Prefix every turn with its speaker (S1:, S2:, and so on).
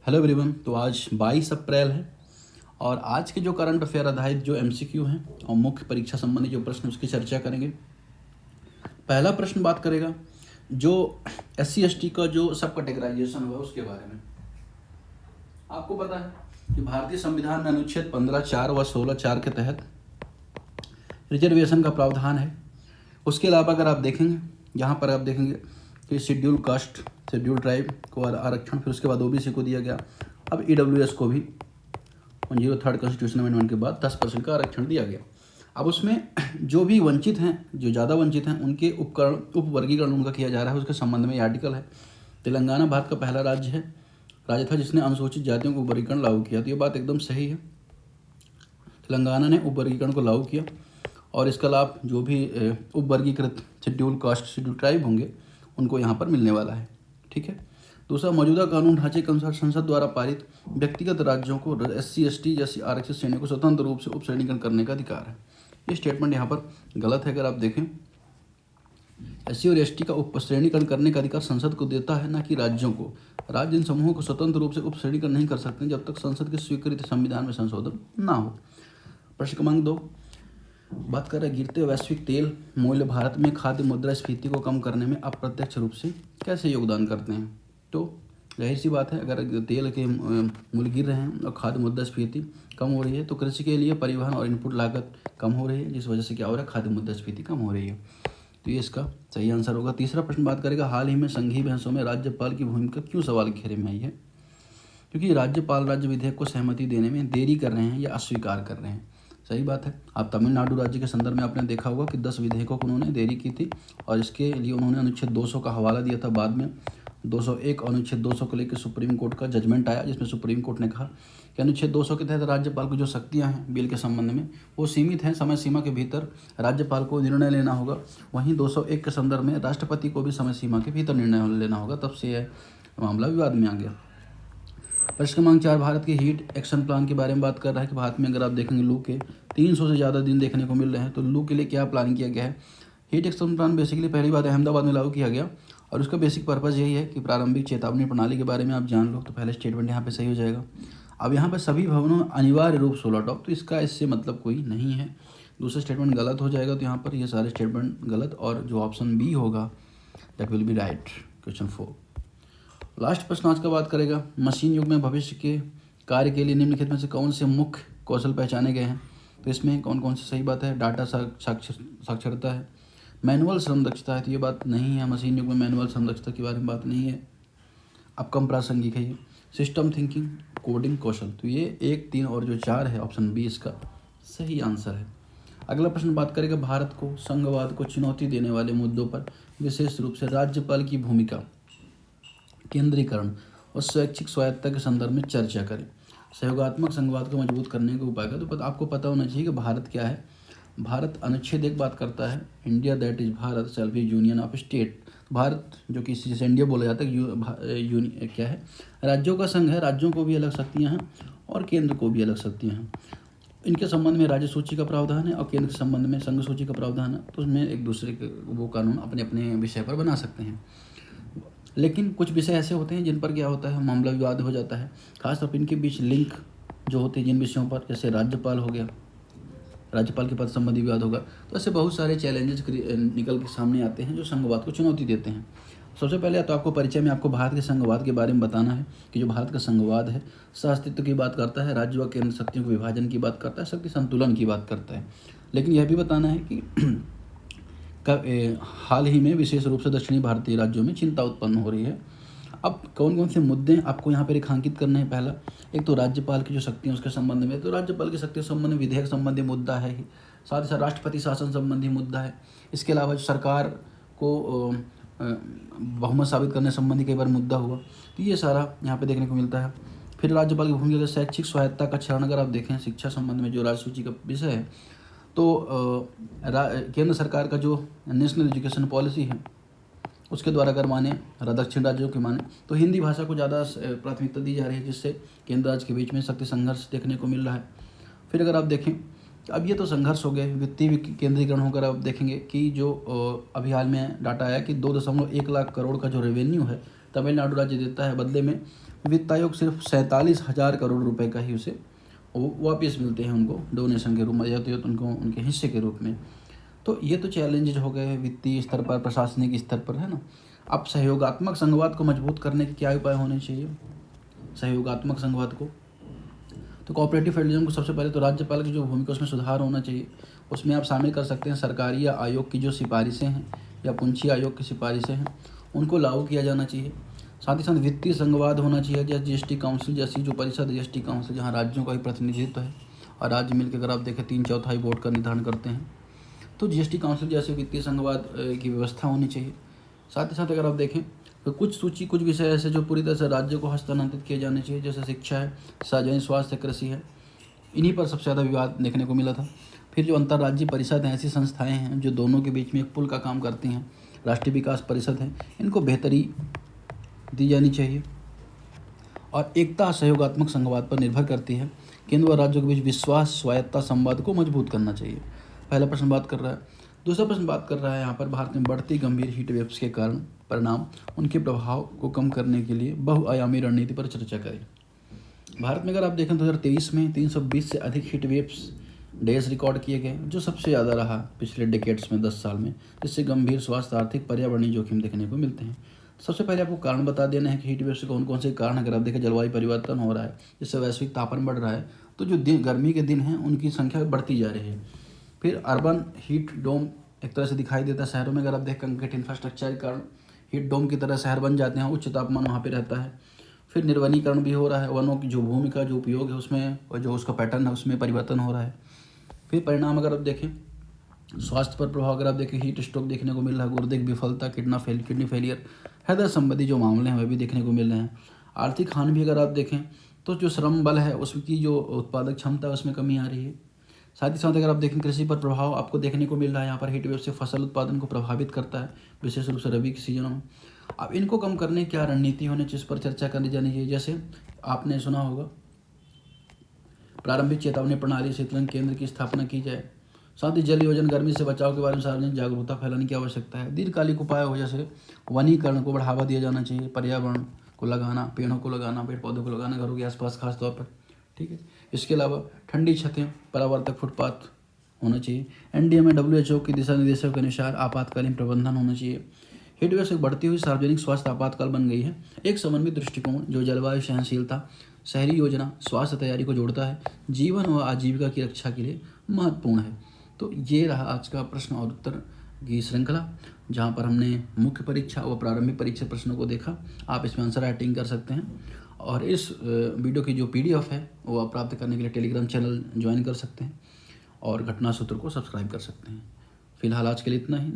S1: Hello everyone. तो आज 22 अप्रैल है और आज के जो करंट अफेयर आधारित जो एमसीक्यू हैं और मुख्य परीक्षा संबंधी जो प्रश्न उसकी चर्चा करेंगे। पहला प्रश्न बात करेगा जो SC ST का जो सब कैटेगराइजेशन हुआ उसके बारे में। आपको पता है कि भारतीय संविधान में अनुच्छेद 15(4) व 16(4) के तहत रिजर्वेशन का प्रावधान है। उसके अलावा अगर आप देखेंगे, यहाँ पर आप देखेंगे कि शेड्यूल कास्ट, शेड्यूल ट्राइब को आरक्षण, फिर उसके बाद OBC को दिया गया। अब EWS को भी 103rd कॉन्स्टिट्यूशन अमेंडमेंट के बाद 10% का आरक्षण दिया गया। अब उसमें जो भी वंचित हैं, जो ज़्यादा वंचित हैं, उनके उपवर्गीकरण उनका किया जा रहा है। उसके संबंध में ये आर्टिकल है। तेलंगाना भारत का पहला राज्य था जिसने अनुसूचित जातियों को उपवर्गीकरण लागू किया। तो ये बात एकदम सही है, तेलंगाना ने उपवर्गीकरण को लागू किया और इसका लाभ जो भी उपवर्गीकृत शेड्यूल कास्ट, शेड्यूल ट्राइब होंगे उनको यहाँ पर मिलने वाला है। ठीक है। दूसरा, मौजूदा कानून ढांचे के अनुसार संसद द्वारा पारित व्यक्तिगत राज्यों को SC ST जैसी आरक्षित श्रेणियों को स्वतंत्र रूप से उपश्रेणीकरण करने का अधिकार है। ये स्टेटमेंट यहाँ पर गलत है। अगर आप देखें, SC और ST का उपश्रेणीकरण करने का अधिकार संसद को देता है, ना कि राज्यों को। राज्य इन समूहों को स्वतंत्र रूप से उपश्रेणीकरण नहीं कर सकते जब तक संसद के स्वीकृत संविधान में संशोधन ना हो। प्रश्न क्रमांक 2 बात कर रहे हैं गिरते वैश्विक तेल मूल्य भारत में खाद्य मुद्रास्फीति को कम करने में अप्रत्यक्ष रूप से कैसे योगदान करते हैं। तो जाहिर सी बात है, अगर तेल के मूल्य गिर रहे हैं और खाद्य मुद्रास्फीति कम हो रही है तो कृषि के लिए परिवहन और इनपुट लागत कम हो रही है, जिस वजह से क्या हो रहा है, खाद्य मुद्रास्फीति कम हो रही है। तो ये इसका सही आंसर होगा। तीसरा प्रश्न बात करेगा हाल ही में संघीय बहसों में राज्यपाल की भूमिका क्यों सवाल के घेरे में आई है। क्योंकि राज्यपाल राज्य विधेयक को सहमति देने में देरी कर रहे हैं या अस्वीकार कर रहे हैं। सही बात है। आप तमिलनाडु राज्य के संदर्भ में आपने देखा होगा कि 10 विधेयकों को उन्होंने देरी की थी और इसके लिए उन्होंने अनुच्छेद 200 का हवाला दिया था। बाद में 201 और अनुच्छेद 200 को लेकर सुप्रीम कोर्ट का जजमेंट आया, जिसमें सुप्रीम कोर्ट ने कहा कि अनुच्छेद 200 के तहत राज्यपाल को जो शक्तियां हैं बिल के संबंध में वो सीमित हैं, समय सीमा के भीतर राज्यपाल को निर्णय लेना होगा। वहीं 201 के संदर्भ में राष्ट्रपति को भी समय सीमा के भीतर निर्णय लेना होगा। तब से यह मामला विवाद में आ गया। प्रश्न क्रमांक 4 भारत के हीट एक्शन प्लान के बारे में बात कर रहा है कि भारत में अगर आप देखेंगे लू के 300 से ज़्यादा दिन देखने को मिल रहे हैं। तो लू के लिए क्या प्लान किया गया है। हीट एक्शन प्लान बेसिकली पहली बार अहमदाबाद में लागू किया गया और उसका बेसिक पर्पज़ यही है कि प्रारंभिक चेतावनी प्रणाली के बारे में आप जान लो। तो पहले स्टेटमेंट यहाँ पे सही हो जाएगा। अब यहाँ पर सभी भवनों में अनिवार्य रूप सोलर टॉप, तो इसका इससे मतलब कोई नहीं है। दूसरा स्टेटमेंट गलत हो जाएगा। तो यहाँ पर ये सारे स्टेटमेंट गलत और जो ऑप्शन बी होगा that will be right. Question 4 last प्रश्न आज का बात करेगा मशीन युग में भविष्य के कार्य के लिए निम्नलिखित में से कौन से मुख्य कौशल पहचाने गए हैं। तो इसमें कौन कौन सी सही बात है। डाटा साक्षरता है, मैनुअल श्रम दक्षता है, तो ये बात नहीं है। मशीन युग में मैनुअल श्रम दक्षता के बारे में बात नहीं है। अब कम प्रासंगिक है ये। सिस्टम थिंकिंग, कोडिंग कौशल, तो ये 1, 3 और जो 4 है ऑप्शन बी इसका सही आंसर है। अगला प्रश्न बात करेगा भारत को संघवाद को चुनौती देने वाले मुद्दों पर विशेष रूप से राज्यपाल की भूमिका, केंद्रीकरण और स्वैच्छिक स्वायत्तता के संदर्भ में चर्चा करें। सहयोगात्मक संघवाद को मजबूत करने के उपाय का तो आपको पता होना चाहिए कि भारत क्या है। भारत अनुच्छेद 1 बात करता है India that is Bharat self union of state. Bharat जो कि इसी से इंडिया बोला जाता है क्या है, राज्यों का संघ है। राज्यों को भी अलग शक्तियाँ हैं और केंद्र को भी अलग शक्तियाँ हैं। इनके संबंध में राज्य सूची का प्रावधान है और केंद्र के संबंध में संघ सूची का प्रावधान है। तो उसमें एक दूसरे के वो कानून अपने अपने विषय पर बना सकते हैं। लेकिन कुछ विषय ऐसे होते हैं जिन पर क्या होता है, मामला विवाद हो जाता है। खासतौर पर इनके बीच लिंक जो होते हैं जिन विषयों पर, जैसे राज्यपाल हो गया, राज्यपाल के पद संबंधी विवाद होगा। तो ऐसे बहुत सारे चैलेंजेस निकल के सामने आते हैं जो संघवाद को चुनौती देते हैं। सबसे पहले तो आपको परिचय में आपको भारत के संघवाद के बारे में बताना है कि जो भारत का संघवाद है सह-अस्तित्व की बात करता है, राज्य व केंद्र शक्तियों के विभाजन की बात करता है, शक्ति संतुलन की बात करता है। लेकिन यह भी बताना है कि हाल ही में विशेष रूप से दक्षिणी भारतीय राज्यों में चिंता उत्पन्न हो रही है। अब कौन कौन से मुद्दे आपको यहाँ पे रेखांकित करने हैं। पहला, एक तो राज्यपाल की जो शक्ति है उसके संबंध में, तो राज्यपाल की शक्ति संबंध में विधेयक संबंधी मुद्दा है ही, साथ ही साथ राष्ट्रपति शासन संबंधी मुद्दा है। इसके अलावा जो सरकार को बहुमत साबित करने संबंधी कई बार मुद्दा हुआ, तो ये सारा यहाँ पे देखने को मिलता है। फिर राज्यपाल की भूमिका शैक्षिक स्वायत्तता का क्षरण अगर आप देखें, शिक्षा संबंध में जो राज्य सूची का विषय है, तो केंद्र सरकार का जो नेशनल एजुकेशन पॉलिसी है उसके द्वारा अगर माने, दक्षिण राज्यों के माने, तो हिंदी भाषा को ज़्यादा प्राथमिकता दी जा रही है, जिससे केंद्र राज्य के बीच में शक्ति संघर्ष देखने को मिल रहा है। फिर अगर आप देखें, अब ये तो संघर्ष हो गए, वित्तीय केंद्रीकरण होकर आप देखेंगे कि जो अभी हाल में डाटा आया कि 2.1 लाख करोड़ का जो रेवेन्यू है तमिलनाडु राज्य देता है, बदले में वित्त आयोग सिर्फ 47,000 करोड़ रुपए का ही उसे वो वापस मिलते हैं उनको डोनेशन के रूप में या तो उनको उनके हिस्से के रूप में। तो ये तो चैलेंजेज हो गए वित्तीय स्तर पर, प्रशासनिक स्तर पर, है ना। अब सहयोगात्मक संघवाद को मजबूत करने के क्या उपाय होने चाहिए? सहयोगात्मक संघवाद को, तो कोऑपरेटिव फेडरलिज्म को सबसे पहले तो राज्यपाल की जो भूमिका उसमें सुधार होना चाहिए। उसमें आप शामिल कर सकते हैं सरकारी या आयोग की जो सिफारिशें हैं या पूंछी आयोग की सिफारिशें हैं उनको लागू किया जाना चाहिए। साथ ही साथ वित्तीय संघवाद होना चाहिए, जैसे जीएसटी काउंसिल जैसी जो परिषद, जीएसटी काउंसिल जहाँ राज्यों का ही प्रतिनिधित्व है और राज्य मिलकर अगर आप देखें 3/4 वोट का निर्धारण करते हैं, तो जीएसटी काउंसिल जैसे वित्तीय संघवाद की व्यवस्था होनी चाहिए। साथ ही साथ अगर आप देखें तो कुछ विषय ऐसे जो पूरी तरह से राज्य को हस्तांतरित किए जाने चाहिए, जैसे शिक्षा है, सार्वजनिक स्वास्थ्य, कृषि है। इन्हीं पर सबसे ज़्यादा विवाद देखने को मिला था। फिर जो अंतर्राज्यीय परिषद हैं, ऐसी संस्थाएं हैं जो दोनों के बीच में एक पुल का काम करती हैं, राष्ट्रीय विकास परिषद है, इनको बेहतरी दी जानी चाहिए। और एकता सहयोगात्मक संघवाद पर निर्भर करती है। केंद्र व राज्यों के बीच विश्वास, स्वायत्ता, संवाद को मजबूत करना चाहिए। पहला प्रश्न बात कर रहा है। दूसरा प्रश्न बात कर रहा है यहाँ पर भारत में बढ़ती गंभीर हीट वेव्स के कारण परिणाम, उनके प्रभाव को कम करने के लिए बहुआयामी रणनीति पर चर्चा करें। भारत में अगर आप देखें 2023 में 320 से अधिक हीट वेव्स डेज रिकॉर्ड किए गए, जो सबसे ज़्यादा रहा पिछले डिकेड्स में 10 साल में, जिससे गंभीर स्वास्थ्य, आर्थिक, पर्यावरणीय जोखिम देखने को मिलते हैं। सबसे पहले आपको कारण बता देना है कि हीट वेव्स के कौन कौन से कारण। अगर आप देखें जलवायु परिवर्तन हो रहा है, जिससे वैश्विक तापमान बढ़ रहा है, तो जो गर्मी के दिन हैं उनकी संख्या बढ़ती जा रही है। फिर अर्बन हीट डोम एक तरह से दिखाई देता है शहरों में। अगर आप देखें कंक्रीट इंफ्रास्ट्रक्चर के कारण हीट डोम की तरह शहर बन जाते हैं, उच्च तापमान वहाँ पे रहता है। फिर निर्वनीकरण भी हो रहा है, वनों की जो भूमि का जो उपयोग है उसमें और जो उसका पैटर्न है उसमें परिवर्तन हो रहा है। फिर परिणाम अगर आप देखें स्वास्थ्य पर प्रभाव, अगर आप देखें हीट स्ट्रोक देखने को मिल रहा है, गुर्दे की विफलता, किडनी फेलियर, हृदय संबंधी जो मामले हैं वे भी देखने को मिल रहे हैं। आर्थिक हानि भी अगर आप देखें तो जो श्रम बल है उसकी जो उत्पादक क्षमता है उसमें कमी आ रही है। साथ ही साथ अगर आप देखें कृषि पर प्रभाव आपको देखने को मिल रहा है। यहाँ पर हीट वेव से फसल उत्पादन को प्रभावित करता है, विशेष रूप से रबी के सीजनों में। अब इनको कम करने की क्या रणनीति होने चाहिए, इस पर चर्चा करनी जानी चाहिए। जैसे आपने सुना होगा प्रारंभिक चेतावनी प्रणाली शीतलन केंद्र की स्थापना की जाए। साथ ही जल योजन, गर्मी से बचाव के बारे में सार्वजनिक जागरूकता फैलाने की आवश्यकता है। दीर्घकालिक उपाय हो जैसे वनीकरण को बढ़ावा दिया जाना चाहिए, पर्यावरण को लगाना, पेड़ों को लगाना, पेड़ पौधों को लगाना घरों के आसपास खास तौर पर, ठीक है। इसके अलावा ठंडी छतें, परावर्तक फुटपाथ होना चाहिए। एनडीएम में WHO के दिशा निर्देशों के अनुसार आपातकालीन प्रबंधन होना चाहिए। हीट वेव से बढ़ती हुई सार्वजनिक स्वास्थ्य आपातकाल बन गई है। एक समन्वित दृष्टिकोण जो जलवायु सहनशीलता, शहरी योजना, स्वास्थ्य तैयारी को जोड़ता है, जीवन व आजीविका की रक्षा के लिए महत्वपूर्ण है। तो ये रहा आज का प्रश्न और उत्तर की श्रृंखला, जहाँ पर हमने मुख्य परीक्षा व प्रारंभिक परीक्षा प्रश्नों को देखा। आप इसमें आंसर राइटिंग कर सकते हैं और इस वीडियो की जो PDF है वो आप प्राप्त करने के लिए टेलीग्राम चैनल ज्वाइन कर सकते हैं और घटना सूत्र को सब्सक्राइब कर सकते हैं। फिलहाल आज के लिए इतना ही।